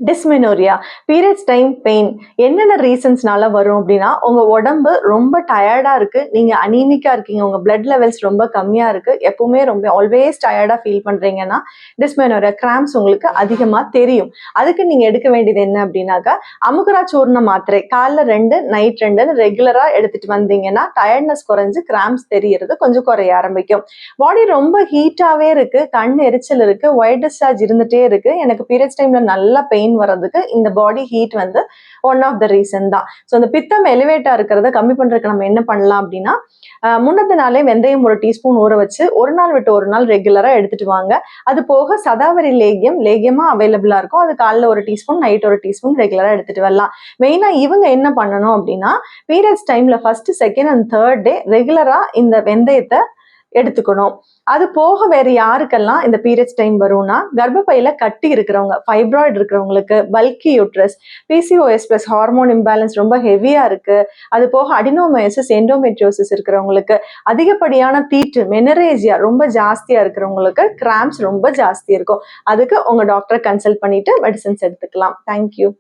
Dysmenorrhoea, periods time pain என்னென்ன ரீசன்ஸ்னால வரும் அப்படின்னா, உங்க உடம்பு ரொம்ப டயர்டா இருக்கு, நீங்க அனீமிக்கா இருக்கீங்க, உங்க பிளட் லெவல்ஸ் ரொம்ப கம்மியா இருக்கு, எப்பவுமே ரொம்ப ஆல்வேஸ் டயர்டா ஃபீல் பண்றீங்கன்னா டிஸ்மெனோரியா கிராம்ஸ் உங்களுக்கு அதிகமா தெரியும். அதுக்கு நீங்க எடுக்க வேண்டியது என்ன அப்படின்னாக்கா, அமுகுரா சூர்ண மாத்திரை காலைல 2 நைட் 2 ரெகுலரா எடுத்துட்டு வந்தீங்கன்னா டயர்ட்னஸ் குறைஞ்சு கிராம்ஸ் தெரியறது கொஞ்சம் குறைய ஆரம்பிக்கும். பாடி ரொம்ப ஹீட்டாவே இருக்கு, கண் எரிச்சல் இருக்கு, ஒயிட் டிஸ்சார்ஜ் இருந்துட்டே இருக்கு, எனக்கு பீரியட்ஸ் டைம்ல நல்லா பெயின் வர்றதுக்கு இந்த பாடி ஹீட் வந்து ஒன் ஆஃப் த ரீசன் தான். ஸோ இந்த பித்தம் எலிவேட்டா இருக்கிறத கம்மி பண்றதுக்கு நம்ம என்ன பண்ணலாம் அப்படின்னா, முன்னத்து நாளே வெந்தயம் 1 டீஸ்பூன் ஊற வச்சு ஒரு நாள் விட்டு ஒரு நாள் ரெகுலரா எடுத்துட்டு வாங்க. அது போக சதாவரி லேகியமா அவைலபிளா இருக்கும், அது காலைல 1 டீஸ்பூன் நைட் 1 டீஸ்பூன் ரெகுலரா எடுத்துட்டு வரலாம். மெயினா இவங்க என்ன பண்ணணும் அப்படின்னா, பீரியட்ஸ் டைம்ல first second and third day ரெகுலரா இந்த வெந்தயத்தை எடுத்துக்கணும். அது போக வேற யாருக்கெல்லாம் இந்த பீரியட்ஸ் டைம் வரும்னா, கர்ப்பப்பையில கட்டி இருக்கிறவங்க, ஃபைப்ராய்டு இருக்கிறவங்களுக்கு, bulky uterus, PCOS plus hormone imbalance ரொம்ப ஹெவியா இருக்கு, அது போக அடினோமயோசிஸ் எண்டோமெட்ரியோசிஸ் இருக்கிறவங்களுக்கு, அதிகப்படியான தீட்டு மெனரேஜியா ரொம்ப ஜாஸ்தியா இருக்கிறவங்களுக்கு கிராம்ஸ் ரொம்ப ஜாஸ்தி இருக்கும். அதுக்கு உங்க டாக்டரை கன்சல்ட் பண்ணிட்டு மெடிசன்ஸ் எடுத்துக்கலாம். தேங்க்யூ.